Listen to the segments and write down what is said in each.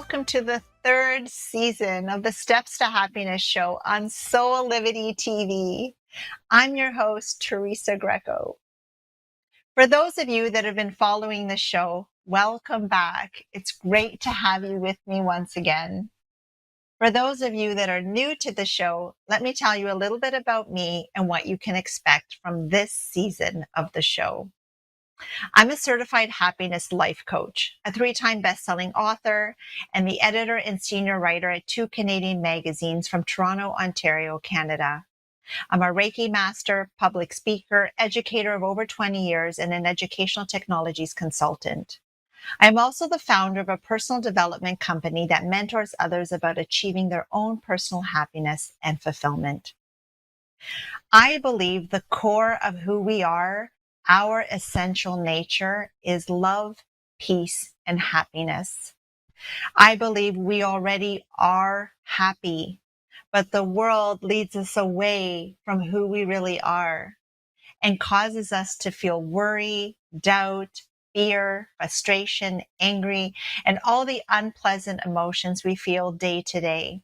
welcome to the third season of the Steps to Happiness show on Soulivity TV. I'm your host, Teresa Greco. For those of you that have been following the show, welcome back. It's great to have you with me once again. For those of you that are new to the show, let me tell you a little bit about me and what you can expect from this season of the show. I'm a certified happiness life coach, a 3-time best-selling author, and the editor and senior writer at 2 Canadian magazines from Toronto, Ontario, Canada. I'm a Reiki master, public speaker, educator of over 20 years, and an educational technologies consultant. I'm also the founder of a personal development company that mentors others about achieving their own personal happiness and fulfillment. I believe the core of who we are, our essential nature, is love, peace, and happiness. I believe we already are happy, but the world leads us away from who we really are and causes us to feel worry, doubt, fear, frustration, angry, and all the unpleasant emotions we feel day to day.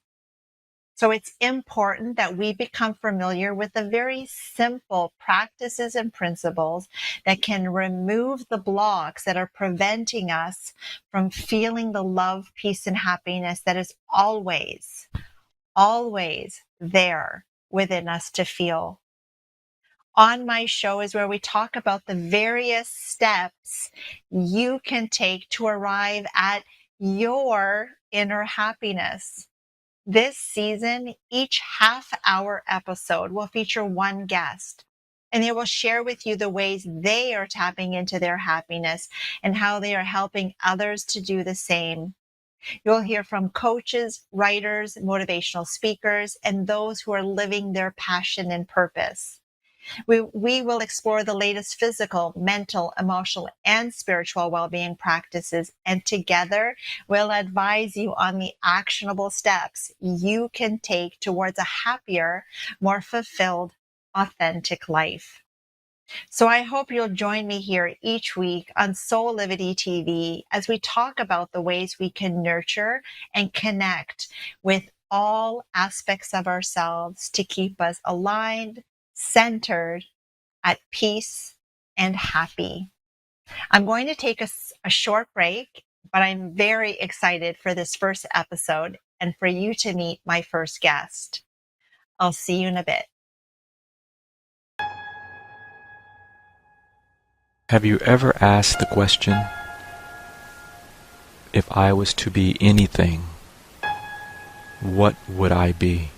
So it's important that we become familiar with the very simple practices and principles that can remove the blocks that are preventing us from feeling the love, peace, and happiness that is always there within us to feel. On my show is where we talk about the various steps you can take to arrive at your inner happiness. This season, each half-hour episode will feature one guest, and they will share with you the ways they are tapping into their happiness and how they are helping others to do the same. You'll hear from coaches, writers, motivational speakers, and those who are living their passion and purpose. We will explore the latest physical, mental, emotional, and spiritual well-being practices, and together we'll advise you on the actionable steps you can take towards a happier, more fulfilled, authentic life. So I hope you'll join me here each week on Soulivity TV as we talk about the ways we can nurture and connect with all aspects of ourselves to keep us aligned, centered, at peace, and happy. I'm going to take a short break, but I'm very excited for this first episode and for you to meet my first guest. I'll see you in a bit. Have you ever asked the question, if I was to be anything, what would I be?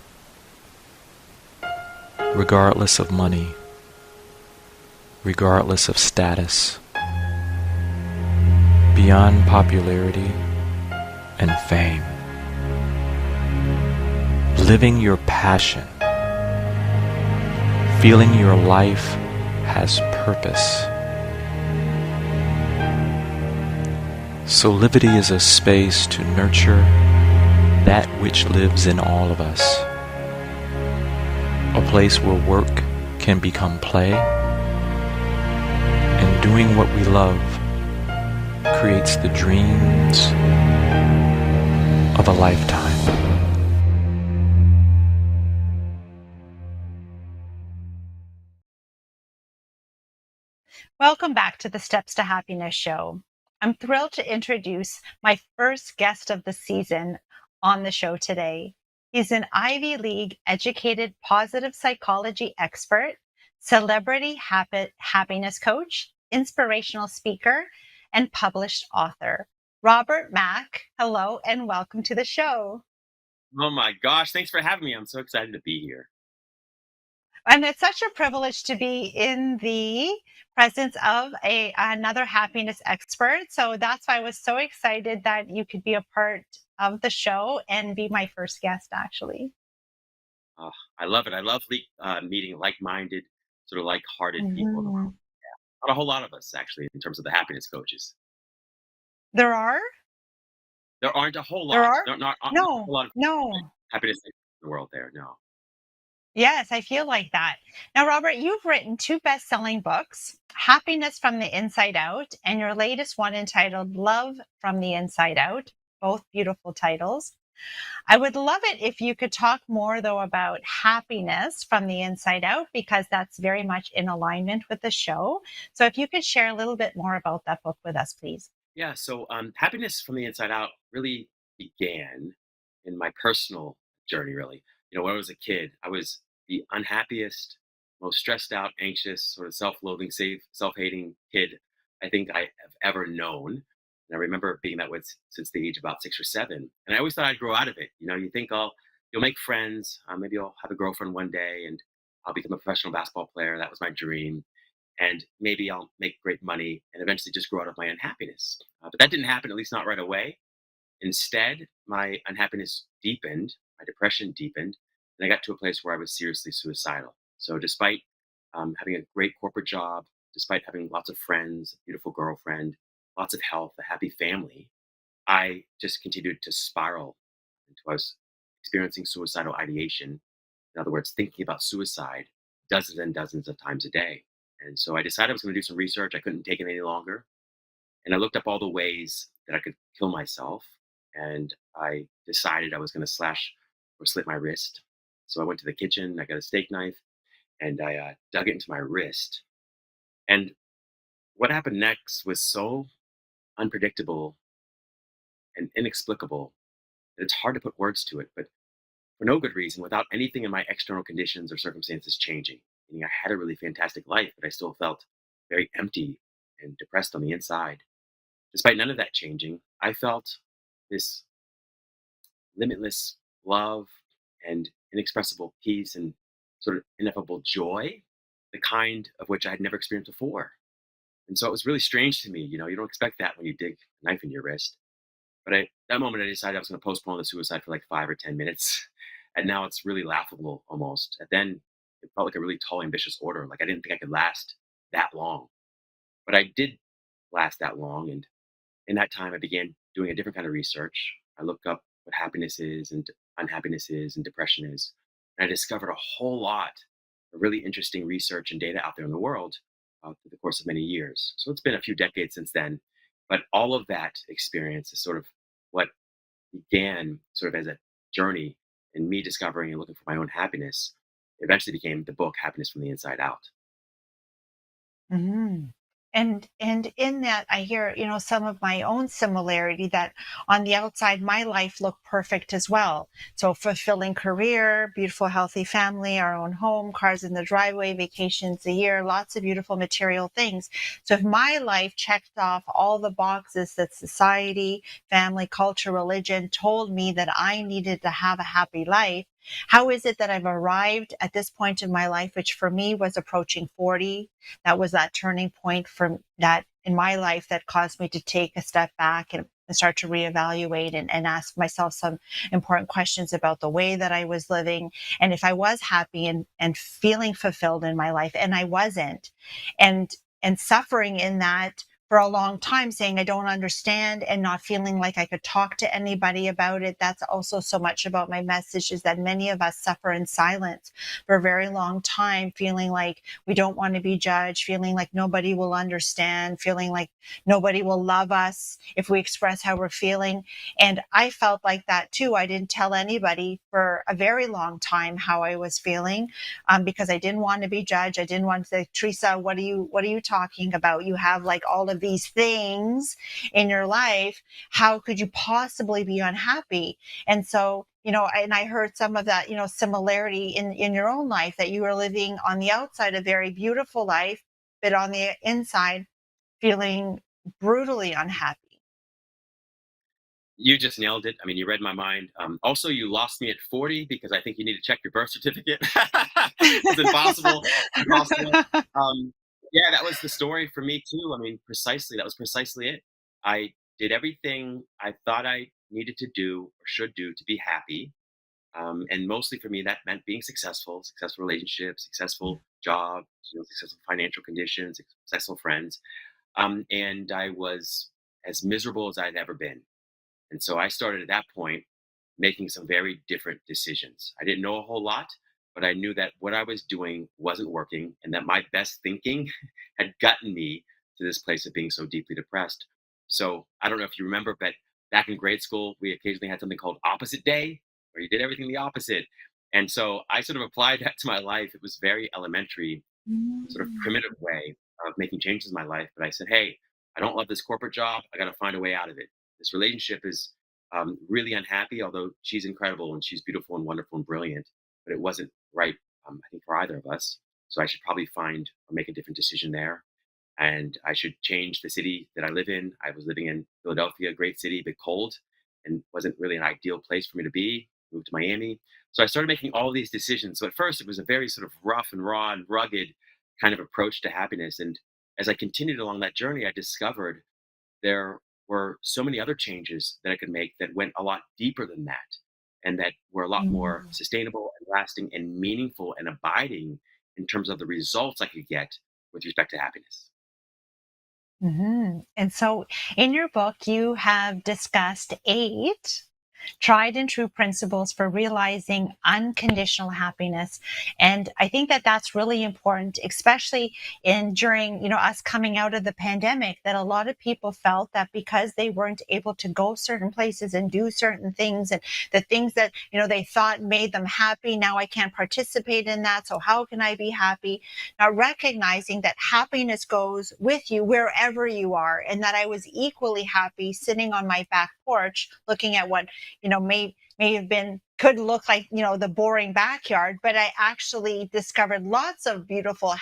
Regardless of money, regardless of status, beyond popularity and fame, living your passion, feeling your life has purpose. Soulivity is a space to nurture that which lives in all of us. A place where work can become play, and doing what we love creates the dreams of a lifetime. Welcome back to the Steps to Happiness show. I'm thrilled to introduce my first guest of the season on the show today. He's an Ivy League educated positive psychology expert, celebrity happiness coach, inspirational speaker, and published author. Robert Mack, hello and welcome to the show. Oh my gosh, thanks for having me. I'm so excited to be here. And it's such a privilege to be in the presence of another happiness expert. So that's why I was so excited that you could be a part of the show and be my first guest, actually. Oh, I love it. I love meeting like-minded, sort of like-hearted people in the world. Yeah. Not a whole lot of us, actually, in terms of the happiness coaches. There are? There aren't a whole lot. There are? Not a No, whole lot of no. happiness in the world there, no. Yes, I feel like that. Now, Robert, you've written 2 best-selling books, Happiness from the Inside Out, and your latest one entitled Love from the Inside Out, both beautiful titles. I would love it if you could talk more, though, about happiness from the inside out, because that's very much in alignment with the show. So if you could share a little bit more about that book with us, please. Yeah, so happiness from the inside out really began in my personal journey, really. When I was a kid, I was the unhappiest, most stressed out, anxious, sort of self loathing, self hating kid I think I have ever known. And I remember being that way since the age of about 6 or 7. And I always thought I'd grow out of it. You think you'll make friends, maybe I'll have a girlfriend one day and I'll become a professional basketball player. That was my dream, and maybe I'll make great money and eventually just grow out of my unhappiness. But that didn't happen, at least not right away. Instead, my unhappiness deepened, my depression deepened, and I got to a place where I was seriously suicidal. So, despite having a great corporate job, despite having lots of friends, a beautiful girlfriend, lots of health, a happy family, I just continued to spiral until I was experiencing suicidal ideation. In other words, thinking about suicide dozens and dozens of times a day. And so I decided I was going to do some research. I couldn't take it any longer. And I looked up all the ways that I could kill myself. And I decided I was going to slash or slit my wrist. So I went to the kitchen, I got a steak knife, and I dug it into my wrist. And what happened next was so unpredictable and inexplicable that it's hard to put words to it. But for no good reason, without anything in my external conditions or circumstances changing. Meaning I had a really fantastic life, but I still felt very empty and depressed on the inside. Despite none of that changing, I felt this limitless love and inexpressible peace and sort of ineffable joy, the kind of which I had never experienced before. And so it was really strange to me. You don't expect that when you dig a knife in your wrist. But that moment, I decided I was going to postpone the suicide for like 5 or 10 minutes. And now it's really laughable almost. And then it felt like a really tall, ambitious order. Like I didn't think I could last that long. But I did last that long. And in that time, I began doing a different kind of research. I looked up what happiness is and unhappiness is and depression is. And I discovered a whole lot of really interesting research and data out there in the world through the course of many years. So it's been a few decades since then. But all of that experience is sort of what began sort of as a journey in me discovering and looking for my own happiness. Eventually became the book Happiness from the Inside Out. Mhm. And in that, I hear, some of my own similarity, that on the outside, my life looked perfect as well. So fulfilling career, beautiful, healthy family, our own home, cars in the driveway, vacations a year, lots of beautiful material things. So if my life checked off all the boxes that society, family, culture, religion told me that I needed to have a happy life, how is it that I've arrived at this point in my life, which for me was approaching 40? That was that turning point from that in my life that caused me to take a step back and start to reevaluate and ask myself some important questions about the way that I was living, and if I was happy and feeling fulfilled in my life, and I wasn't, and and suffering in that for a long time, saying I don't understand and not feeling like I could talk to anybody about it. That's also so much about my message, is that many of us suffer in silence for a very long time, feeling like we don't want to be judged, feeling like nobody will understand, feeling like nobody will love us if we express how we're feeling. And I felt like that too. I didn't tell anybody for a very long time how I was feeling, because I didn't want to be judged. I didn't want to say, Teresa, what are you talking about? You have like all of these things in your life. How could you possibly be unhappy? And so, and I heard some of that, similarity in your own life, that you were living on the outside a very beautiful life, but on the inside feeling brutally unhappy. You just nailed it. I mean, you read my mind. Also, you lost me at 40 because I think you need to check your birth certificate. It's impossible. Impossible. Yeah, that was the story for me too. I mean, precisely, that was precisely it. I did everything I thought I needed to do or should do to be happy. And mostly for me, that meant being successful relationships, successful job, successful financial conditions, successful friends. And I was as miserable as I'd ever been. And so I started at that point making some very different decisions. I didn't know a whole lot, but I knew that what I was doing wasn't working and that my best thinking had gotten me to this place of being so deeply depressed. So I don't know if you remember, but back in grade school, we occasionally had something called opposite day, where you did everything the opposite. And so I sort of applied that to my life. It was very elementary, sort of Mm. primitive way of making changes in my life. But I said, hey, I don't love this corporate job. I got to find a way out of it. This relationship is really unhappy, although she's incredible and she's beautiful and wonderful and brilliant, but it wasn't right, I think, for either of us. So I should probably find or make a different decision there. And I should change the city that I live in. I was living in Philadelphia, a great city, but cold, and wasn't really an ideal place for me to be. Moved to Miami. So I started making all these decisions. So at first, it was a very sort of rough and raw and rugged kind of approach to happiness. And as I continued along that journey, I discovered there were so many other changes that I could make that went a lot deeper than that and that were a lot more Mm. sustainable and lasting and meaningful and abiding in terms of the results I could get with respect to happiness. And so in your book, you have discussed 8 tried and true principles for realizing unconditional happiness. And I think that that's really important, especially in during, us coming out of the pandemic, that a lot of people felt that because they weren't able to go certain places and do certain things, and the things that, they thought made them happy, now I can't participate in that. So how can I be happy? Now, recognizing that happiness goes with you wherever you are, and that I was equally happy sitting on my back porch looking at what may have been could look like the boring backyard, but I actually discovered lots of beautiful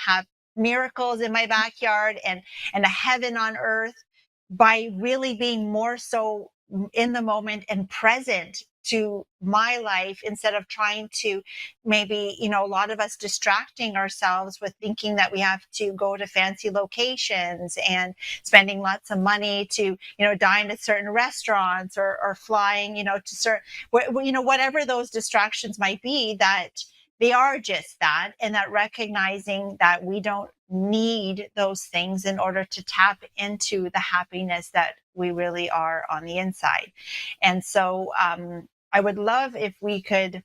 miracles in my backyard, and a heaven on earth by really being more so in the moment and present to my life, instead of trying to maybe, a lot of us distracting ourselves with thinking that we have to go to fancy locations and spending lots of money to, dine at certain restaurants, or flying, to certain, whatever those distractions might be, that they are just that, and that recognizing that we don't need those things in order to tap into the happiness that we really are on the inside. And so I would love if we could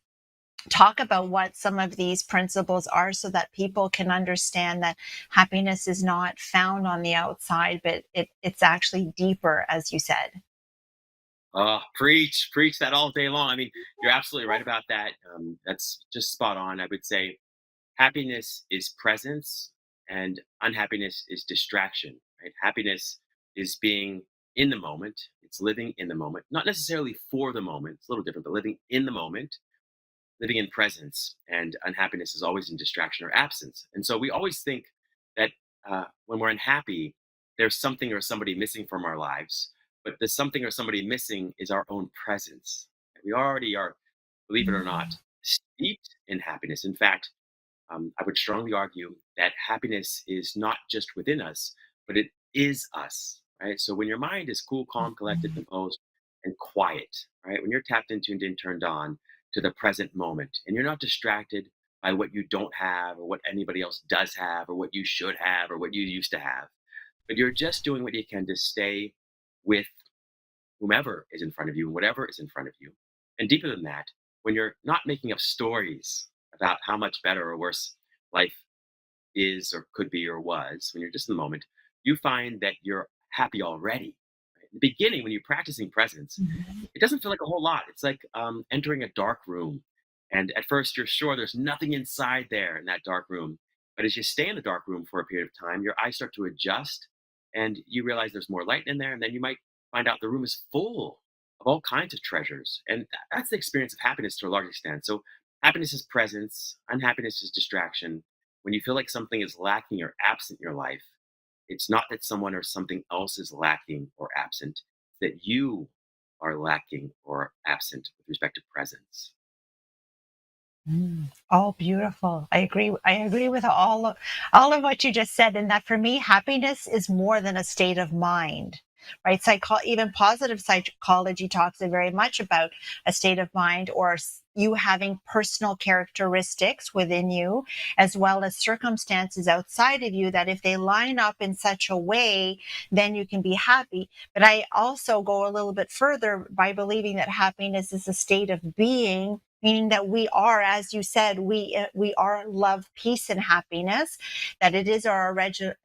talk about what some of these principles are, so that people can understand that happiness is not found on the outside, but it's actually deeper, as you said. Preach that all day long. I mean, you're absolutely right about that. That's just spot on. I would say happiness is presence and unhappiness is distraction, right? Happiness is being in the moment. It's living in the moment, not necessarily for the moment. It's a little different, but living in the moment, living in presence, and unhappiness is always in distraction or absence. And so we always think that when we're unhappy, there's something or somebody missing from our lives, but the something or somebody missing is our own presence. We already are, believe it or not, Mm. steeped in happiness. In fact, I would strongly argue that happiness is not just within us, but it is us, right? So when your mind is cool, calm, collected, Mhm. composed, and quiet, right? When you're tapped in, tuned in, turned on to the present moment, and you're not distracted by what you don't have or what anybody else does have or what you should have or what you used to have, but you're just doing what you can to stay with whomever is in front of you and whatever is in front of you. And deeper than that, when you're not making up stories about how much better or worse life is or could be or was, when you're just in the moment, you find that you're happy already. Right? In the beginning, when you're practicing presence, Mhm. it doesn't feel like a whole lot. It's like entering a dark room. And at first, you're sure there's nothing inside there in that dark room. But as you stay in the dark room for a period of time, your eyes start to adjust and you realize there's more light in there. And then you might find out the room is full of all kinds of treasures. And that's the experience of happiness to a large extent. So, happiness is presence, unhappiness is distraction. When you feel like something is lacking or absent in your life, it's not that someone or something else is lacking or absent, that you are lacking or absent with respect to presence. All beautiful. I agree. I agree with all of what you just said. And that for me, happiness is more than a state of mind, right? Even positive psychology talks very much about a state of mind, or you having personal characteristics within you, as well as circumstances outside of you, that if they line up in such a way, then you can be happy. But I also go a little bit further by believing that happiness is a state of being meaning that we are, as you said, we are love, peace, and happiness, that it is our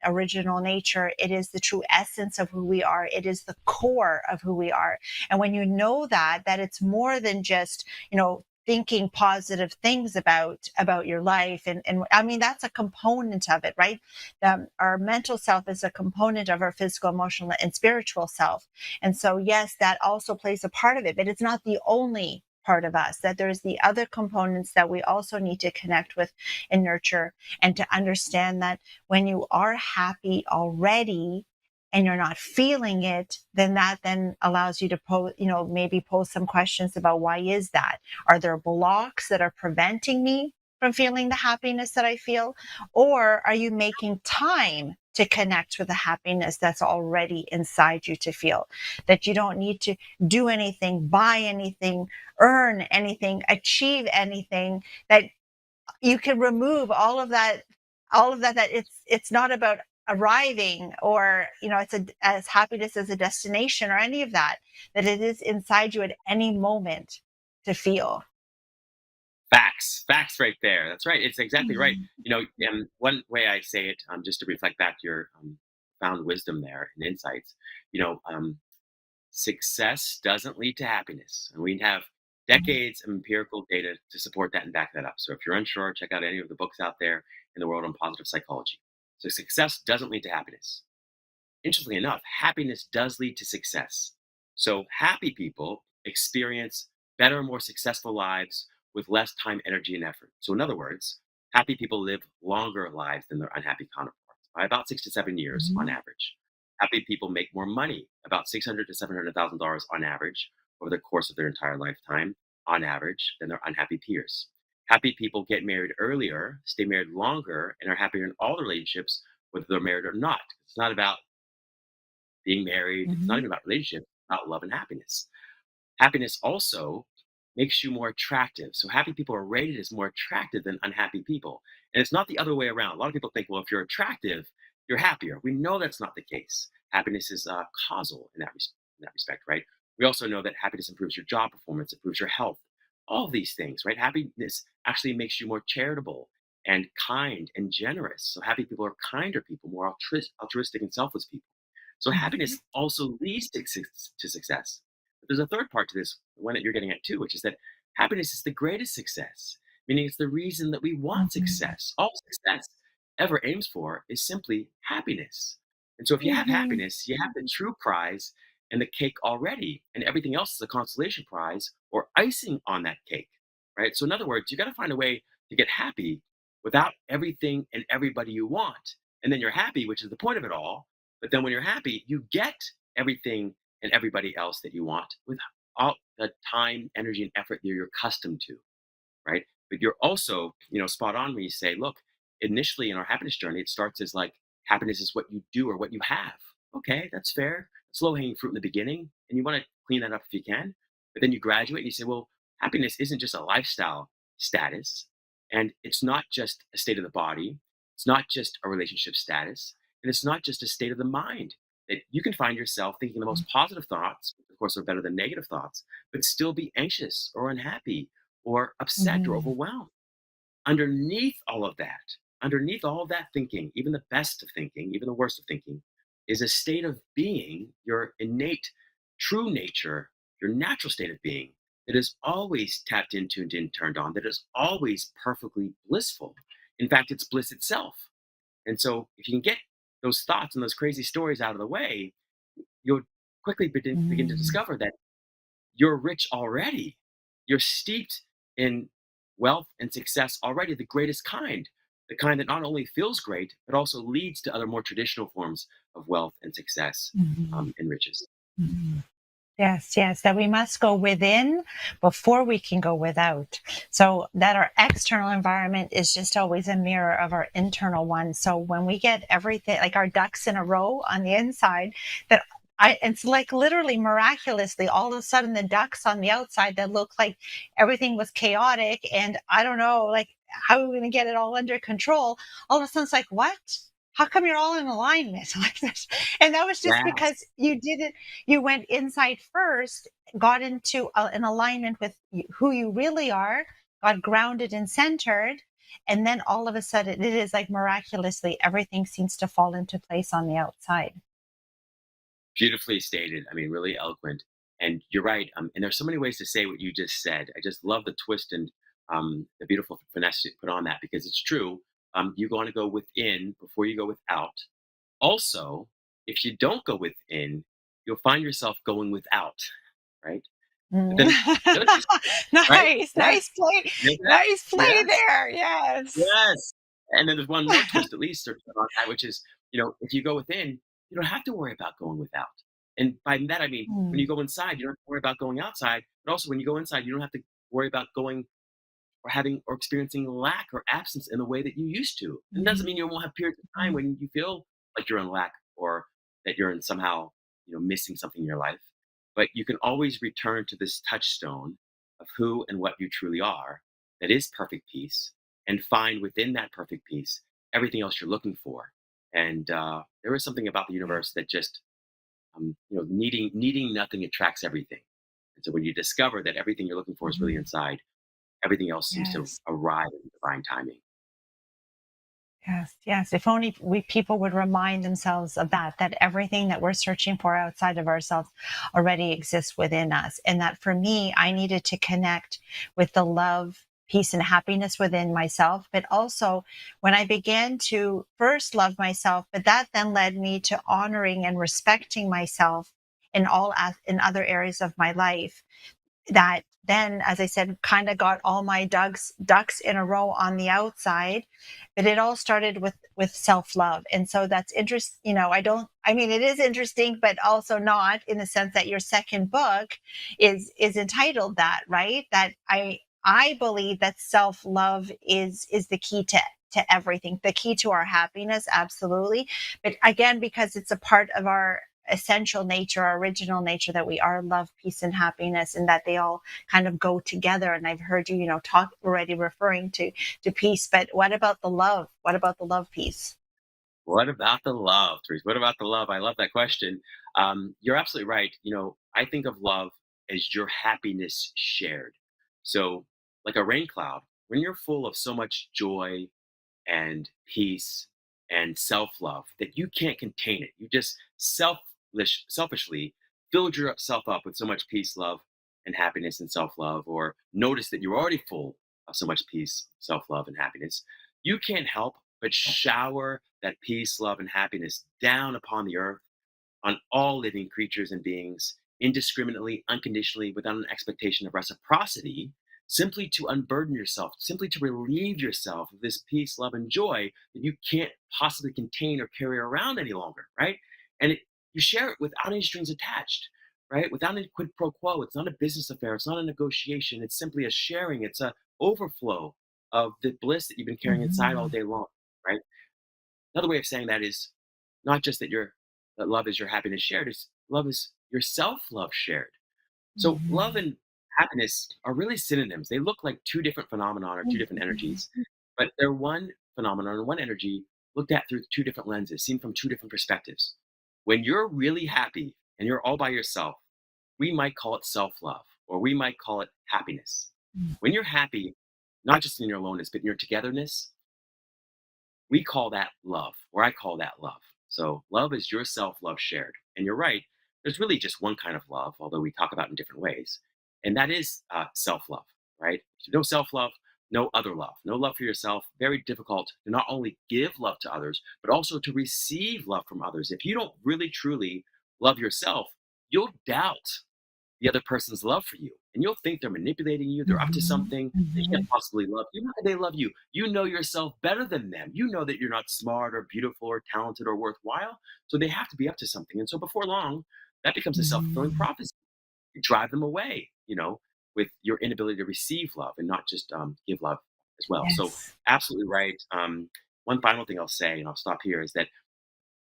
original nature. It is the true essence of who we are. It is the core of who we are. And when you know that it's more than just, thinking positive things about your life. And I mean, that's a component of it, right? Our mental self is a component of our physical, emotional, and spiritual self. And so, yes, that also plays a part of it, but it's not the only part of us, that there's the other components that we also need to connect with and nurture, and to understand that when you are happy already and you're not feeling it, then that then allows you to maybe pose some questions about, why is that? Are there blocks that are preventing me from feeling the happiness that I feel? Or are you making time to connect with the happiness that's already inside you to feel? That you don't need to do anything, buy anything, earn anything, achieve anything, that you can remove all of that, that it's not about arriving, or it's as happiness as a destination or any of that, that it is inside you at any moment to feel. Facts right there. That's right. It's exactly right. One way I say it, just to reflect back your found wisdom there and insights, you know, um, success doesn't lead to happiness. And we have decades of empirical data to support that and back that up. So if you're unsure, check out any of the books out there in the world on positive psychology. So success doesn't lead to happiness. Interestingly enough, happiness does lead to success. So happy people experience better, more successful lives with less time, energy, and effort. So in other words, happy people live longer lives than their unhappy counterparts by about 6 to 7 years on Mhm. average. Happy people make more money, about $600,000 to $700,000 on average over the course of their entire lifetime, on average, than their unhappy peers. Happy people get married earlier, stay married longer, and are happier in all the relationships, whether they're married or not. It's not about being married. It's not Mhm. even about relationships, it's about love and happiness. Happiness also makes you more attractive. So happy people are rated as more attractive than unhappy people. And it's not the other way around. A lot of people think, well, if you're attractive, you're happier. We know that's not the case. Happiness is causal in that respect, right? We also know that happiness improves your job performance, improves your health, all of these things, right? Happiness actually makes you more charitable and kind and generous. So happy people are kinder people, more altruistic and selfless people. So Mhm. happiness also leads to success. But there's a third part to this, the one that you're getting at too, which is that happiness is the greatest success, meaning it's the reason that we want Mhm. success. All success ever aims for is simply happiness. And so if you have Mhm. happiness, you have the true prize and the cake already, and everything else is a consolation prize or icing on that cake, right? So in other words, you got to find a way to get happy without everything and everybody you want. And then you're happy, which is the point of it all. But then when you're happy, you get everything and everybody else that you want with all the time, energy, and effort that you're accustomed to, right? But you're also, spot on when you say, look, initially in our happiness journey, it starts as like happiness is what you do or what you have. Okay, that's fair. It's low hanging fruit in the beginning, and you want to clean that up if you can. But then you graduate and you say, well, happiness isn't just a lifestyle status, and it's not just a state of the body, it's not just a relationship status, and it's not just a state of the mind. That you can find yourself thinking the most positive thoughts, which of course are better than negative thoughts, but still be anxious or unhappy or upset or Mhm. overwhelmed. Underneath all of that thinking, even the best of thinking, even the worst of thinking, is a state of being, your innate, true nature, your natural state of being that is always tapped into and turned on, that is always perfectly blissful. In fact, it's bliss itself. And so, if you can get those thoughts and those crazy stories out of the way, you'll quickly begin to Mhm. discover that you're rich already. You're steeped in wealth and success already, the greatest kind, the kind that not only feels great, but also leads to other more traditional forms of wealth and success Mhm. and riches. Mhm. Yes, yes, that we must go within before we can go without. So that our external environment is just always a mirror of our internal one. So when we get everything, like our ducks in a row on the inside, that it's like literally miraculously, all of a sudden the ducks on the outside that look like everything was chaotic and I don't know, like how are we going to get it all under control? All of a sudden it's like, what? how come you're all in alignment like this? And that was just Yes. because you went inside first, got into an alignment with who you really are, got grounded and centered. And then all of a sudden, it is like miraculously, everything seems to fall into place on the outside. Beautifully stated. I mean, really eloquent. And you're right. And there's so many ways to say what you just said. I just love the twist and the beautiful finesse you put on that because it's true. You want to go within before you go without. Also, if you don't go within, you'll find yourself going without, right? But Mm. then the other piece, right? Nice, Yes. nice play, Yes. nice play Yes. there. Yes. Yes. And then there's one more twist, at least, on that, which is, if you go within, you don't have to worry about going without. And by that, I mean, when Mm. you go inside, you don't have to worry about going outside. But also, when you go inside, you don't have to worry about going or having or experiencing lack or absence in the way that you used to. And it doesn't mean you won't have periods of time when you feel like you're in lack or that you're in somehow, missing something in your life. But you can always return to this touchstone of who and what you truly are that is perfect peace and find within that perfect peace everything else you're looking for. And there is something about the universe that just, needing nothing attracts everything. And so when you discover that everything you're looking for is really Mhm. inside, everything else seems to Yes. arrive in divine timing. Yes, yes. If only we people would remind themselves of that everything that we're searching for outside of ourselves already exists within us. And that for me, I needed to connect with the love, peace, and happiness within myself. But also when I began to first love myself, but that then led me to honoring and respecting myself in other areas of my life that then, as I said, kind of got all my ducks in a row on the outside. But it all started with self-love. And so that's interesting. I mean, it is interesting, but also not, in the sense that your second book is entitled that, right? That I believe that self-love is the key to everything, the key to our happiness, absolutely. But again, because it's a part of our essential nature, our original nature, that we are love, peace, and happiness, and that they all kind of go together. And I've heard you, talk already, referring to peace. But what about the love? What about the love piece? What about the love, Therese? What about the love? I love that question. You're absolutely right. I think of love as your happiness shared. So, like a rain cloud, when you're full of so much joy and peace and self-love that you can't contain it. You just selfishly filled yourself up with so much peace, love, and happiness and self-love, or notice that you're already full of so much peace, self-love, and happiness. You can't help but shower that peace, love, and happiness down upon the earth on all living creatures and beings, indiscriminately, unconditionally, without an expectation of reciprocity, simply to unburden yourself, simply to relieve yourself of this peace, love, and joy that you can't possibly contain or carry around any longer, right? And you share it without any strings attached, right? Without any quid pro quo. It's not a business affair. It's not a negotiation. It's simply a sharing. It's a overflow of the bliss that you've been carrying inside all Mhm. day long, right? Another way of saying that is not just that love is your happiness shared, is love is your self-love shared. So love Mhm. and happiness are really synonyms. They look like two different phenomena or two different energies, but they're one phenomenon or one energy looked at through two different lenses, seen from two different perspectives. When you're really happy and you're all by yourself, we might call it self-love or we might call it happiness. Mhm. When you're happy, not just in your aloneness, but in your togetherness, we call that love, or I call that love. So love is your self-love shared. And you're right, there's really just one kind of love, although we talk about it in different ways. And that is self-love, right? No self-love, no other love. No love for yourself. Very difficult to not only give love to others, but also to receive love from others. If you don't really truly love yourself, you'll doubt the other person's love for you. And you'll think they're manipulating you, they're up to Mhm. something, they can't Mhm. possibly love you. How can they love you? You know yourself better than them. You know that you're not smart or beautiful or talented or worthwhile. So they have to be up to something. And so before long, that becomes a self fulfilling Mhm. prophecy. You drive them away, with your inability to receive love and not just give love as well. So, Yes. absolutely right. One final thing I'll say, and I'll stop here, is that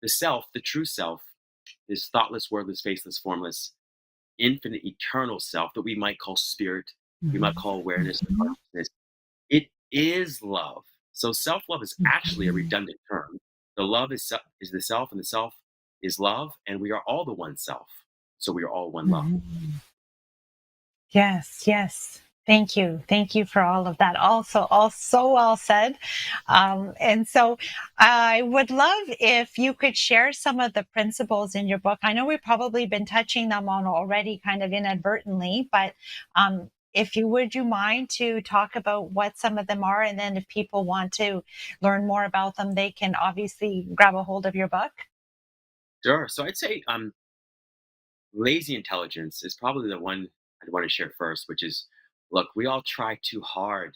the self, the true self, is thoughtless, wordless, faceless, formless, infinite, eternal self that we might call spirit, we might Mhm. call awareness or Mhm. consciousness. It is love. So self love is actually a Mhm. redundant term. The love is the self, and the self is love, and we are all the one self. So we are all one love. Mhm. Yes, yes. Thank you. Thank you for all of that. Also, all so well said. And so I would love if you could share some of the principles in your book. I know we've probably been touching them on already kind of inadvertently, but if you would you mind to talk about what some of them are? And then if people want to learn more about them, they can obviously grab a hold of your book. Sure. So I'd say lazy intelligence is probably the one I'd want to share first, which is, look, we all try too hard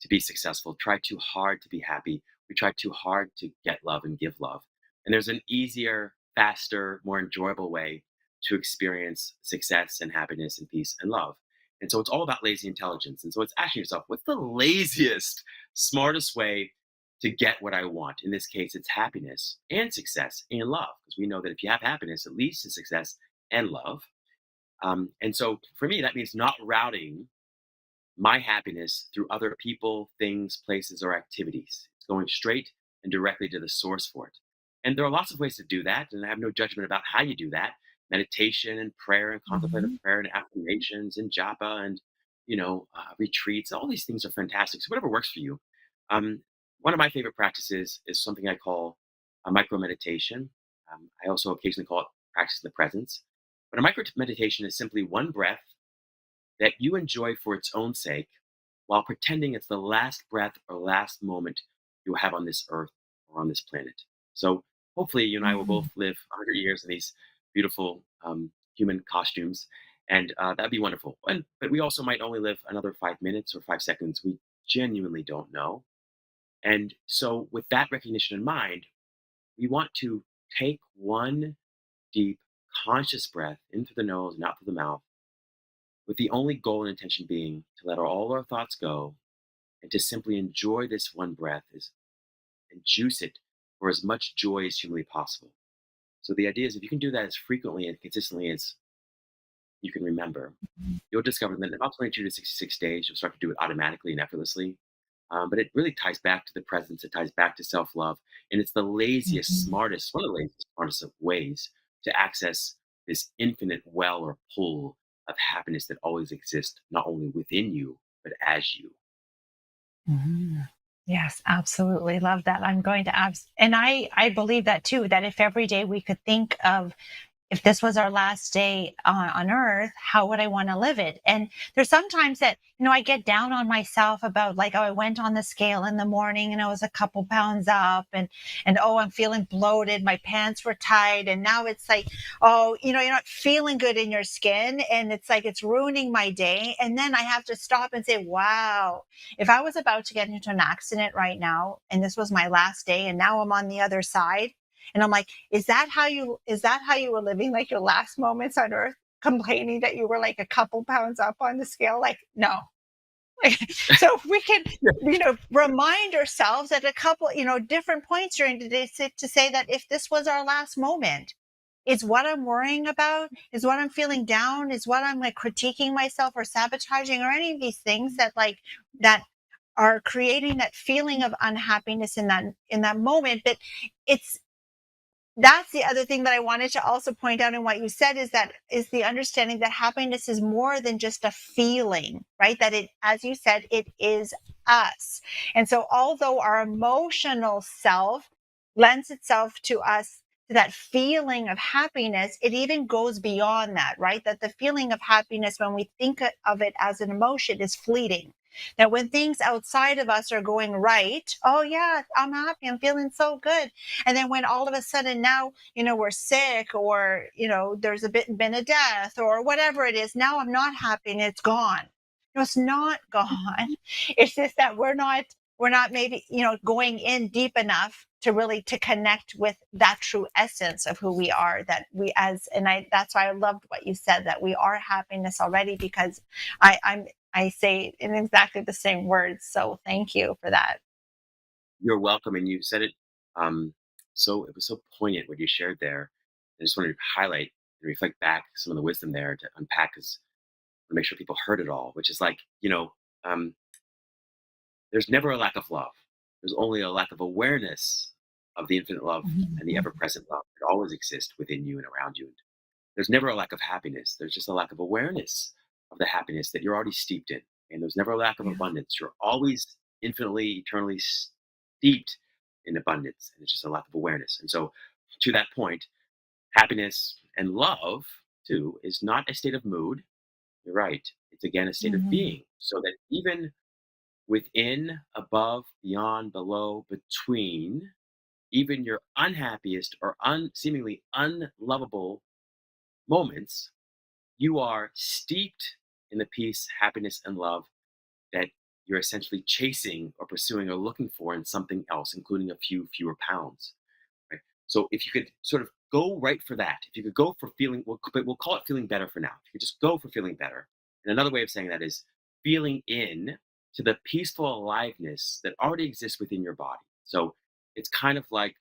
to be successful, try too hard to be happy. We try too hard to get love and give love. And there's an easier, faster, more enjoyable way to experience success and happiness and peace and love. And so it's all about lazy intelligence. And so it's asking yourself, what's the laziest, smartest way to get what I want? In this case, it's happiness and success and love. Because we know that if you have happiness, it leads to success and love. And so for me, that means not routing my happiness through other people, things, places, or activities. It's going straight and directly to the source for it. And there are lots of ways to do that, and I have no judgment about how you do that. Meditation and prayer and contemplative Mhm. prayer and affirmations and japa and retreats. All these things are fantastic. So whatever works for you. Um, One of my favorite practices is something I call a micro meditation. I also occasionally call it practice in the presence. But a micro meditation is simply one breath that you enjoy for its own sake while pretending it's the last breath or last moment you have on this earth or on this planet. So hopefully you and I will both Mhm. live 100 years in these beautiful human costumes, and that'd be wonderful. But we also might only live another 5 minutes or 5 seconds. We genuinely don't know. And so with that recognition in mind, we want to take one deep conscious breath in through the nose and out through the mouth, with the only goal and intention being to let all our thoughts go and to simply enjoy this one breath and juice it for as much joy as humanly possible. So the idea is, if you can do that as frequently and consistently as you can remember, you'll discover that in about 22 to 66 days, you'll start to do it automatically and effortlessly. But it really ties back to the presence. It ties back to self-love, and it's the laziest, Mhm. smartest, one of the laziest, smartest of ways to access this infinite well or pool of happiness that always exists, not only within you but as you. Mhm. Yes, absolutely. Love that. I'm going to and I believe that too, that if every day we could think of if this was our last day on earth, how would I want to live it? And there's sometimes that, I get down on myself about like, oh, I went on the scale in the morning and I was a couple pounds up and oh, I'm feeling bloated. My pants were tight. And now it's like, oh, you're not feeling good in your skin. And it's like, it's ruining my day. And then I have to stop and say, wow, if I was about to get into an accident right now, and this was my last day, and now I'm on the other side, and I'm like, is that how you were living like your last moments on earth, complaining that you were like a couple pounds up on the scale? Like, no. So if we can, remind ourselves at a couple, different points during the day to say that if this was our last moment, is what I'm worrying about, is what I'm feeling down, is what I'm like critiquing myself or sabotaging or any of these things that are creating that feeling of unhappiness in that moment. But it's that's the other thing that I wanted to also point out in what you said is the understanding that happiness is more than just a feeling, right? That it, as you said, it is us. And so although our emotional self lends itself to us to that feeling of happiness, it even goes beyond that, right? That the feeling of happiness, when we think of it as an emotion, is fleeting. That when things outside of us are going right, oh yeah, I'm happy, I'm feeling so good. And then when all of a sudden now, we're sick or, there's been a death or whatever it is, now I'm not happy and it's gone. No, it's not gone. It's just that we're not maybe, going in deep enough to really to connect with that true essence of who we are, that we as and I that's why I loved what you said, that we are happiness already, because I say in exactly the same words. So thank you for that. You're welcome, and you said it. Um, so it was so poignant what you shared there. I just wanted to highlight and reflect back some of the wisdom there to unpack, because to make sure people heard it all. Which is like, um, there's never a lack of love. There's only a lack of awareness of the infinite love and the Mhm. ever-present love that always exists within you and around you. And there's never a lack of happiness. There's just a lack of awareness of the happiness that you're already steeped in. And there's never a lack of Yeah. abundance. You're always infinitely, eternally steeped in abundance. And it's just a lack of awareness. And so, to that point, happiness and love, too, is not a state of mood. You're right. It's again a state of Mhm. being. So that even within, above, beyond, below, between, even your unhappiest or seemingly unlovable moments, you are steeped in the peace, happiness, and love that you're essentially chasing or pursuing or looking for in something else, including a few fewer pounds. Right? So if you could sort of go right for that, if you could go for feeling, but we'll call it feeling better for now. If you could just go for feeling better. And another way of saying that is feeling in to the peaceful aliveness that already exists within your body. So it's kind of like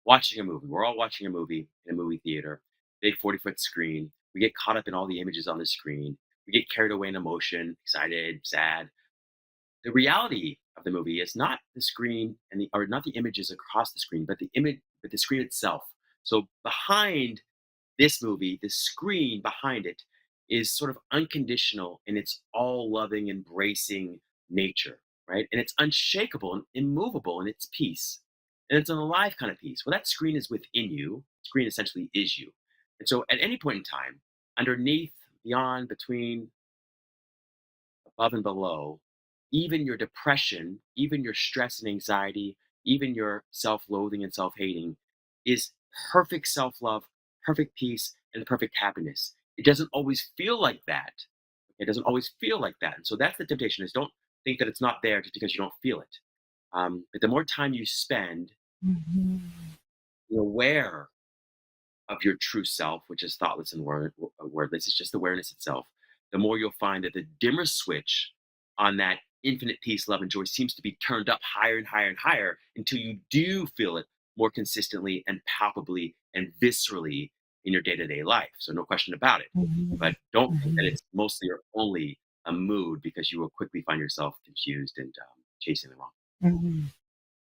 watching a movie. We're all watching a movie in a movie theater, big 40-foot screen. We get caught up in all the images on the screen. We get carried away in emotion, excited, sad. The reality of the movie is not the screen and the or not the images across the screen, but the screen itself. So behind this movie, the screen behind it is sort of unconditional in its all loving, embracing nature, right? And it's unshakable and immovable in its peace. And it's an alive kind of peace. Well, that screen is within you. Screen essentially is you. And so at any point in time, underneath, beyond, between, above and below, even your depression, even your stress and anxiety, even your self loathing and self hating is perfect self love, perfect peace, and perfect happiness. It doesn't always feel like that. It doesn't always feel like that. And so that's the temptation is don't think that it's not there just because you don't feel it. But the more time you spend Mhm. being aware of your true self, which is thoughtless and wordless, it's just awareness itself, the more you'll find that the dimmer switch on that infinite peace, love, and joy seems to be turned up higher and higher and higher until you do feel it more consistently and palpably and viscerally in your day to day life. So, no question about it. Mhm. But don't think that Mhm. it's mostly or only a mood because you will quickly find yourself confused and chasing the wrong. Mhm.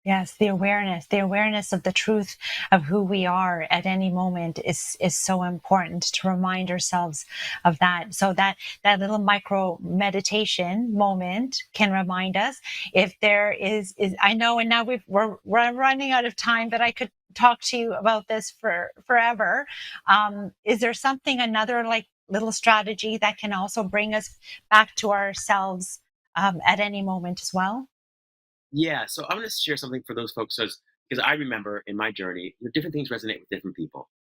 Yes, the awareness of the truth of who we are at any moment is so important to remind ourselves of that. So that little micro meditation moment can remind us if there is I know, and now we're running out of time, but I could talk to you about this for forever. Is there something another like little strategy that can also bring us back to ourselves at any moment as well? Yeah, so I'm going to share something for those folks because I remember in my journey, different things resonate with different people,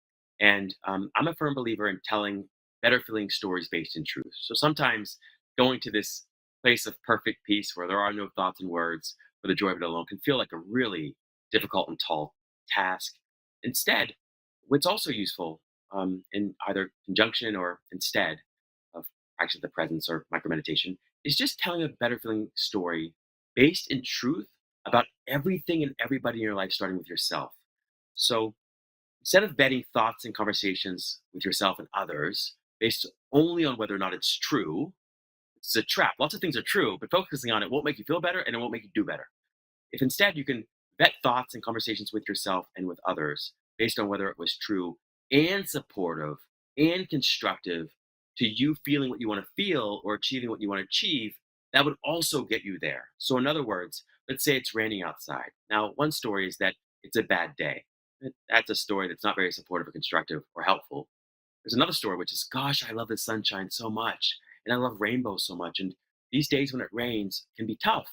and I'm a firm believer in telling better feeling stories based in truth. So sometimes going to this place of perfect peace where there are no thoughts and words for the joy of it alone can feel like a really difficult and tall task. Instead, what's also useful in either conjunction or instead of practice of the presence or micro meditation is just telling a better feeling story based in truth about everything and everybody in your life, starting with yourself. So instead of betting thoughts and conversations with yourself and others based only on whether or not it's true, it's a trap. Lots of things are true, but focusing on it won't make you feel better and it won't make you do better. If instead you can vet thoughts and conversations with yourself and with others based on whether it was true and supportive and constructive to you feeling what you want to feel or achieving what you want to achieve, that would also get you there. So, in other words, let's say it's raining outside. Now, one story is that it's a bad day. That's a story that's not very supportive or constructive or helpful. There's another story which is, gosh, I love the sunshine so much and I love rainbows so much. And these days when it rains can be tough.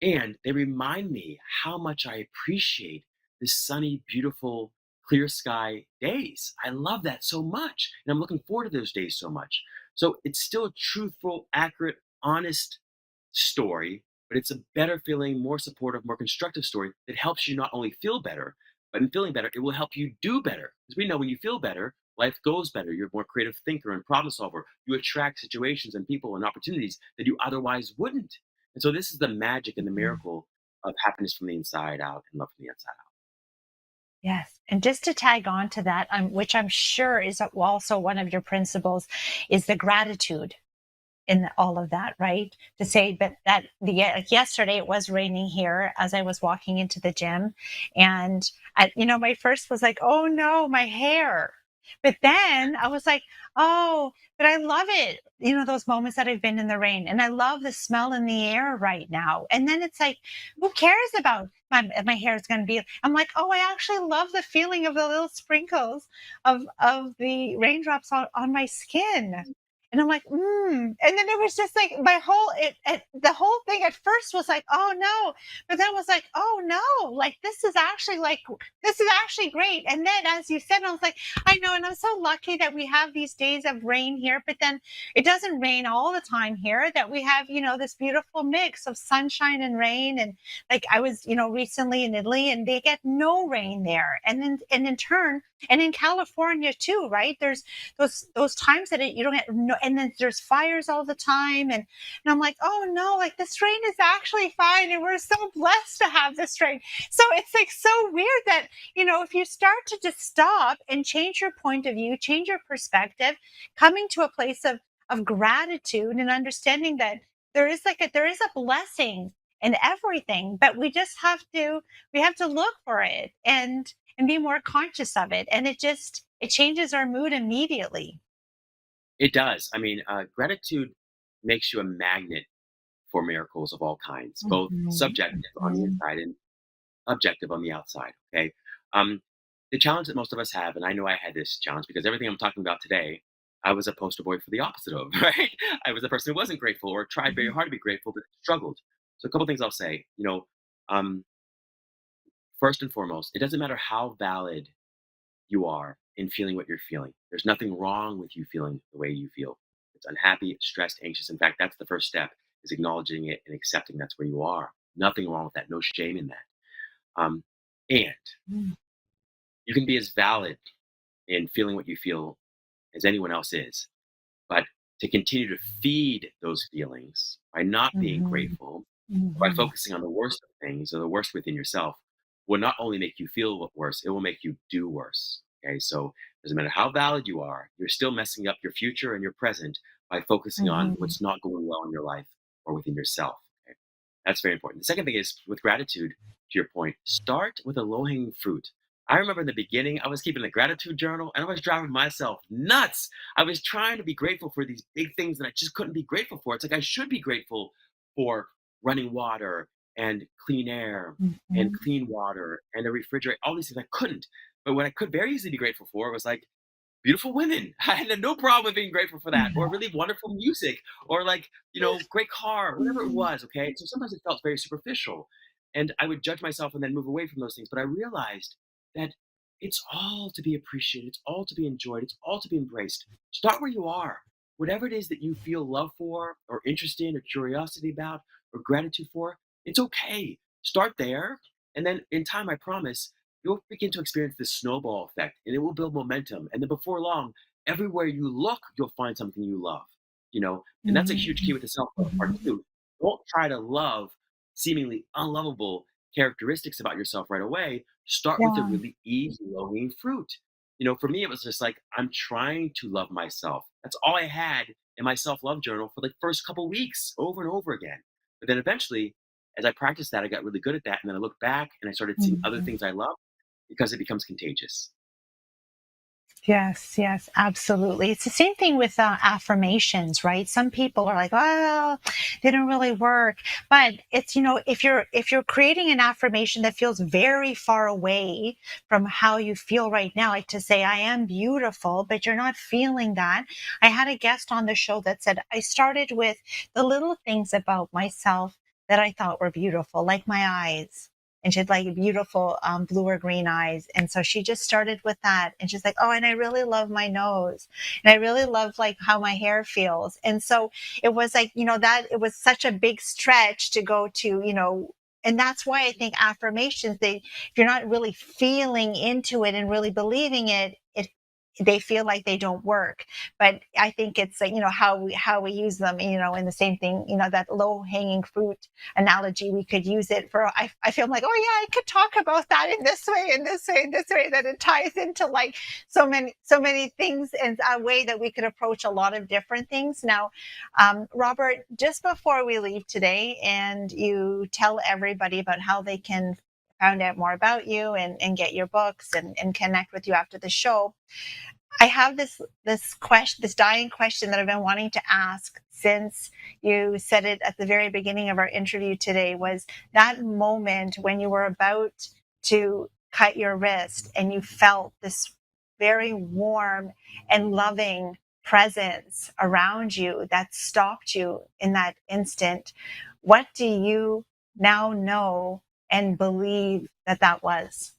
And they remind me how much I appreciate the sunny, beautiful, clear sky days. I love that so much. And I'm looking forward to those days so much. So it's still a truthful, accurate, honest story, but it's a better feeling, more supportive, more constructive story that helps you not only feel better, but in feeling better, it will help you do better. Because we know when you feel better, life goes better. You're a more creative thinker and problem solver. You attract situations and people and opportunities that you otherwise wouldn't. And so this is the magic and the miracle of happiness from the inside out and love from the inside out. Yes. And just to tag on to that, which I'm sure is also one of your principles, is the gratitude. in all of that, right? To say, but that like yesterday it was raining here as I was walking into the gym, and my first was like, oh no, my hair. But then I was like, oh, but I love it. Those moments that I've been in the rain, and I love the smell in the air right now. And then it's like, who cares about my hair is going to be? I'm like, oh, I actually love the feeling of the little sprinkles of the raindrops on my skin. And I'm like, And then it was just like the whole thing at first was like, oh no. But then it was like, oh no, like this is actually great. And then as you said, I was like, I know. And I'm so lucky that we have these days of rain here, but then it doesn't rain all the time here, that we have, this beautiful mix of sunshine and rain. And like I was, recently in Italy, and they get no rain there. And in turn, and in California too, right? There's those times that you don't get no, and then there's fires all the time, and I'm like, oh no, like this rain is actually fine, and we're so blessed to have this rain. So it's like so weird that if you start to just stop and change your point of view, change your perspective, coming to a place of gratitude and understanding that there is a blessing in everything, but we have to look for it and be more conscious of it. And it changes our mood immediately. It does. I mean, gratitude makes you a magnet for miracles of all kinds, both Mhm, subjective on the mhm, inside and objective on the outside. Okay. Um, the challenge that most of us have, and I know I had this challenge because everything I'm talking about today, I was a poster boy for the opposite of, right? I was a person who wasn't grateful or tried very mhm, hard to be grateful, but struggled. So a couple things I'll say, um, first and foremost, it doesn't matter how valid you are in feeling what you're feeling. There's nothing wrong with you feeling the way you feel. It's unhappy, it's stressed, anxious. In fact, that's the first step, is acknowledging it and accepting that's where you are. Nothing wrong with that. No shame in that. Um, and mhm, you can be as valid in feeling what you feel as anyone else is. But to continue to feed those feelings by not being mhm, grateful, by mhm, focusing on the worst of things or the worst within yourself, will not only make you feel worse, it will make you do worse. Okay, so it doesn't matter how valid you are, you're still messing up your future and your present by focusing on mhm, what's not going well in your life or within yourself. Okay? That's very important. The second thing is with gratitude, to your point, start with a low hanging fruit. I remember in the beginning, I was keeping a gratitude journal and I was driving myself nuts. I was trying to be grateful for these big things that I just couldn't be grateful for. It's like I should be grateful for running water and clean air and mhm. clean water and a refrigerator, all these things I couldn't. But what I could very easily be grateful for was like beautiful women. I had no problem with being grateful for that, or Yeah. really wonderful music, or like, great car, whatever it Mhm, was. Okay. So sometimes it felt very superficial. And I would judge myself and then move away from those things. But I realized that it's all to be appreciated, it's all to be enjoyed, it's all to be embraced. Start where you are. Whatever it is that you feel love for, or interest in, or curiosity about, or gratitude for, it's okay. Start there. And then in time, I promise, you'll begin to experience this snowball effect and it will build momentum. And then before long, everywhere you look, you'll find something you love, and that's a huge key mhm, with the self love part mhm. too. Don't try to love seemingly unlovable characteristics about yourself right away. Start with a Yeah. really easy, low hanging fruit. For me, it was just like, I'm trying to love myself. That's all I had in my self love journal for the first couple weeks over and over again. But then eventually, as I practiced that, I got really good at that. And then I looked back and I started seeing other Mhm. things I love because it becomes contagious. Yes, yes, absolutely. It's the same thing with affirmations, right? Some people are like, "Well, they don't really work," but it's if you're creating an affirmation that feels very far away from how you feel right now, like to say, "I am beautiful," but you're not feeling that. I had a guest on the show that said, "I started with the little things about myself that I thought were beautiful, like my eyes." And she had like beautiful blue or green eyes. And so she just started with that. And she's like, oh, and I really love my nose. And I really love like how my hair feels. And so it was like, that it was such a big stretch to go to, and that's why I think affirmations, if you're not really feeling into it and really believing it, they feel like they don't work. But I think it's like, how we use them, in the same thing, that low hanging fruit analogy, we could use it for, I feel like, oh yeah, I could talk about that in this way, in this way, in this way, that it ties into like so many things, and a way that we could approach a lot of different things. Now, Robert, just before we leave today and you tell everybody about how they can find out more about you and get your books and connect with you after the show, I have this dying question that I've been wanting to ask since you said it at the very beginning of our interview today, was that moment when you were about to cut your wrist and you felt this very warm and loving presence around you that stopped you in that instant. What do you now know and believe that was?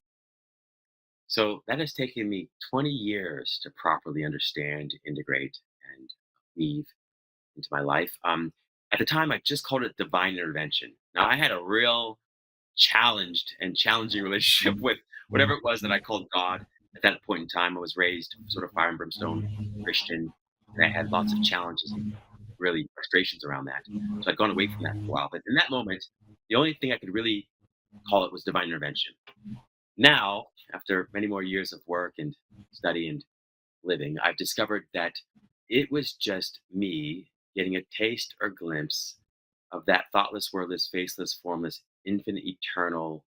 So that has taken me 20 years to properly understand, integrate, and weave into my life. At the time, I just called it divine intervention. Now, I had a real challenged and challenging relationship with whatever it was that I called God. At that point in time, I was raised sort of fire and brimstone Christian, and I had lots of challenges and really frustrations around that. So I'd gone away from that for a while. But in that moment, the only thing I could really call it was divine intervention. Now, after many more years of work and study and living, I've discovered that it was just me getting a taste or glimpse of that thoughtless, wordless, faceless, formless, infinite, eternal,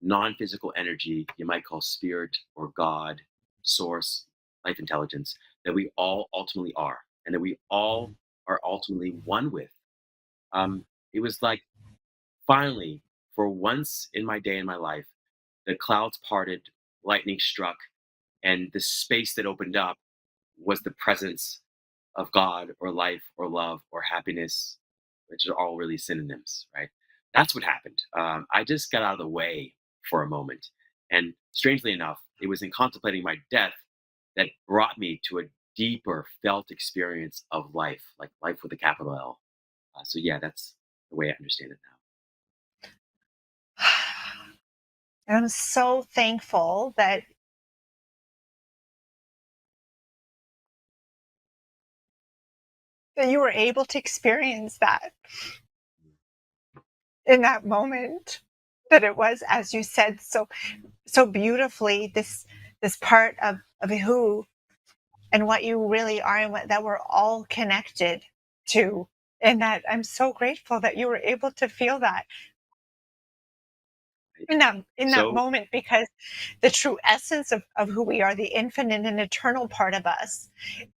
non physical energy you might call spirit or God, source, life intelligence, that we all ultimately are, and that we all are ultimately one with. It was like finally, for once in my day in my life, the clouds parted, lightning struck, and the space that opened up was the presence of God or life or love or happiness, which are all really synonyms, right? That's what happened. I just got out of the way for a moment. And strangely enough, it was in contemplating my death that brought me to a deeper felt experience of life, like life with a capital L. So, yeah, that's the way I understand it now. I'm so thankful that you were able to experience that in that moment, that it was, as you said so beautifully, this part of who and what you really are, and that we're all connected to. And that I'm so grateful that you were able to feel that Right? in that So, moment, because the true essence of who we are, the infinite and eternal part of us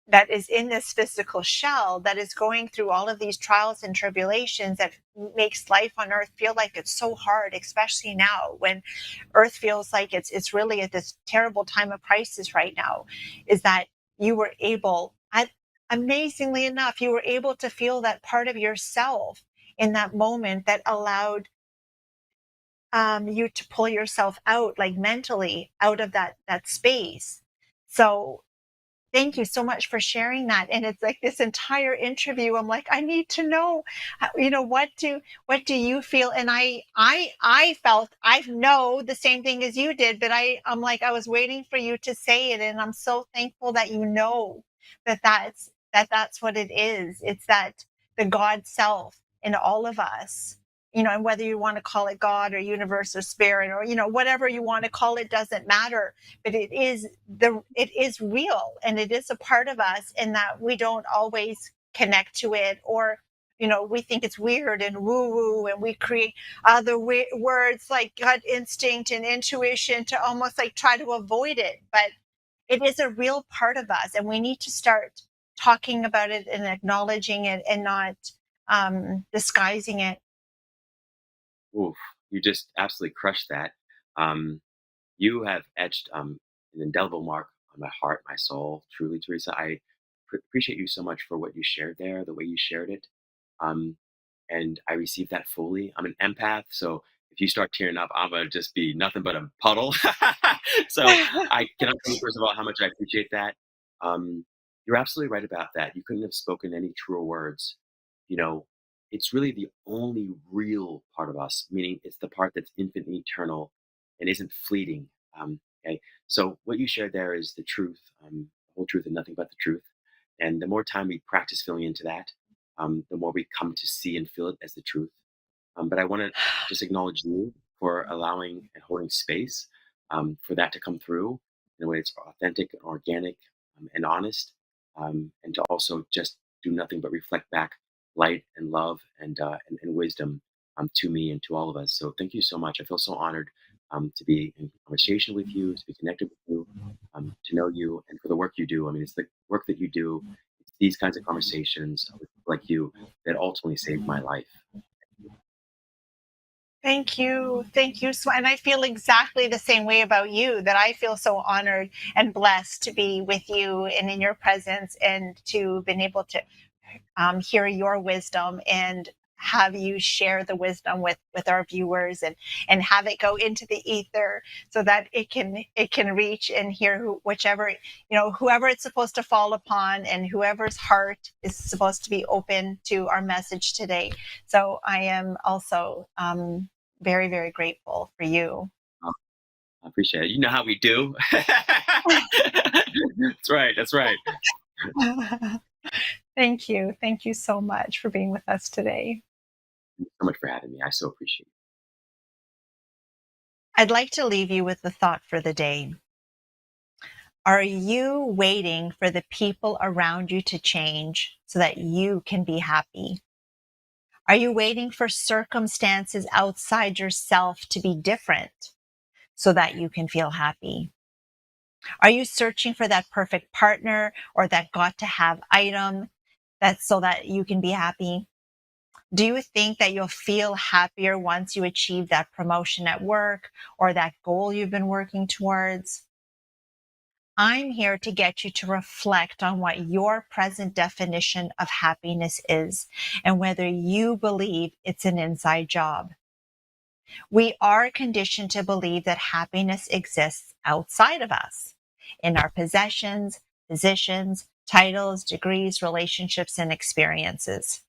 that is in this physical shell, that is going through all of these trials and tribulations, that makes life on earth feel like it's so hard, especially now when earth feels like it's really at this terrible time of crisis right now, is that you were able, amazingly enough, you were able to feel that part of yourself in that moment that allowed you to pull yourself out, like mentally out of that space. So thank you so much for sharing that. And it's like this entire interview, I'm like, I need to know, what do you feel? And I felt, I know the same thing as you did, but I'm like, I was waiting for you to say it. And I'm so thankful that that's what it is. It's that the God self in all of us, and whether you want to call it God or universe or spirit, or, whatever you want to call it, doesn't matter. But it is real, and it is a part of us, and that we don't always connect to it, or we think it's weird and woo woo, and we create other words like gut instinct and intuition to almost like try to avoid it. But it is a real part of us, and we need to start talking about it and acknowledging it, and not disguising it. oof, you just absolutely crushed that. You have etched an indelible mark on my heart, my soul. Truly, Teresa, I appreciate you so much for what you shared there, the way you shared it. Um, and I received that fully. I'm an empath, so if you start tearing up, I'm gonna just be nothing but a puddle. So I cannot tell you first of all how much I appreciate that. Um, you're absolutely right about that. You couldn't have spoken any truer words. You know, it's really the only real part of us, meaning it's the part that's infinite, eternal, and isn't fleeting. Okay. So what you shared there is the truth, the whole truth and nothing but the truth. And the more time we practice feeling into that, the more we come to see and feel it as the truth. But I want to just acknowledge you for allowing and holding space for that to come through in a way that's authentic and organic and honest, and to also just do nothing but reflect back light and love and wisdom to me and to all of us. So thank you so much. I feel so honored to be in conversation with you, to be connected with you, to know you, and for the work you do. I mean, it's the work that you do. It's these kinds of conversations with people like you that ultimately saved my life. Thank you. Thank you. And I feel exactly the same way about you, that I feel so honored and blessed to be with you and in your presence, and to been able to hear your wisdom and have you share the wisdom with our viewers, and have it go into the ether so that it can reach and hear whichever, whoever it's supposed to fall upon, and whoever's heart is supposed to be open to our message today. So I am also very, very grateful for you. Oh, I appreciate it. You know how we do. That's right. That's right. Thank you. Thank you so much for being with us today. Thank you so much for having me. I so appreciate it. I'd like to leave you with the thought for the day. Are you waiting for the people around you to change so that you can be happy? Are you waiting for circumstances outside yourself to be different so that you can feel happy? Are you searching for that perfect partner or that got to have item so that you can be happy? Do you think that you'll feel happier once you achieve that promotion at work or that goal you've been working towards? I'm here to get you to reflect on what your present definition of happiness is and whether you believe it's an inside job. We are conditioned to believe that happiness exists outside of us, in our possessions, positions, titles, degrees, relationships, and experiences.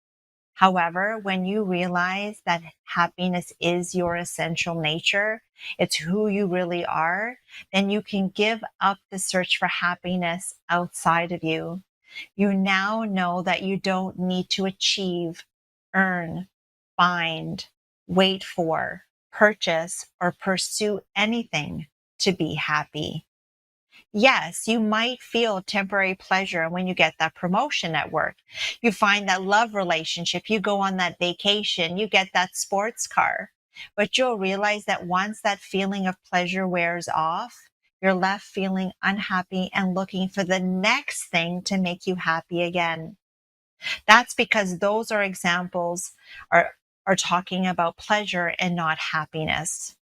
However, when you realize that happiness is your essential nature, it's who you really are, then you can give up the search for happiness outside of you. You now know that you don't need to achieve, earn, find, wait for, purchase, or pursue anything to be happy. Yes, you might feel temporary pleasure when you get that promotion at work. You find that love relationship, you go on that vacation, you get that sports car. But you'll realize that once that feeling of pleasure wears off, you're left feeling unhappy and looking for the next thing to make you happy again. That's because those are examples are talking about pleasure and not happiness.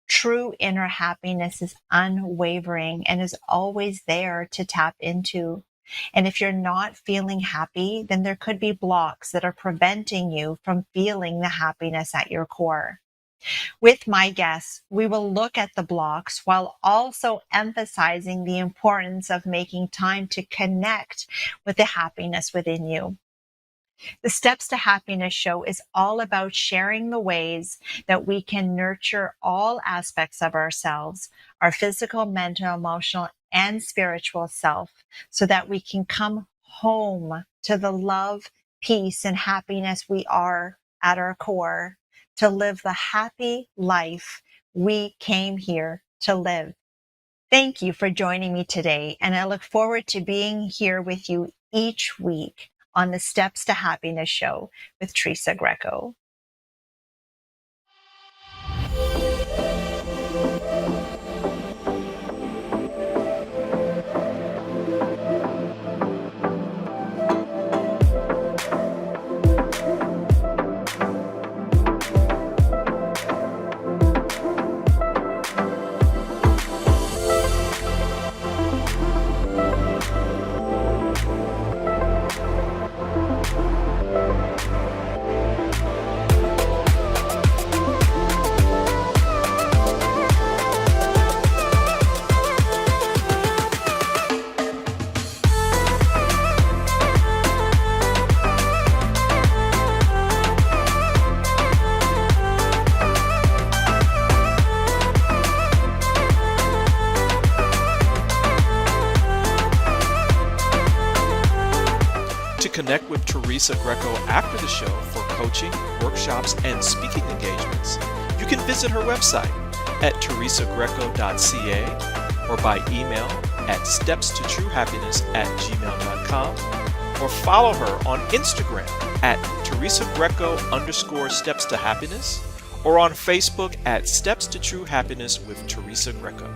True inner happiness is unwavering and is always there to tap into. And if you're not feeling happy, then there could be blocks that are preventing you from feeling the happiness at your core. With my guests, we will look at the blocks while also emphasizing the importance of making time to connect with the happiness within you. The Steps to Happiness show is all about sharing the ways that we can nurture all aspects of ourselves, our physical, mental, emotional, and spiritual self, so that we can come home to the love, peace, and happiness we are at our core, to live the happy life we came here to live. Thank you for joining me today, and I look forward to being here with you each week on the Steps to Happiness show with Teresa Greco. connect with Teresa Greco after the show for coaching, workshops, and speaking engagements, you can visit her website at teresagreco.ca or by email at stepstotruehappiness@gmail.com or follow her on Instagram at Teresa Greco_steps to happiness or on Facebook at Steps to True Happiness with Teresa Greco.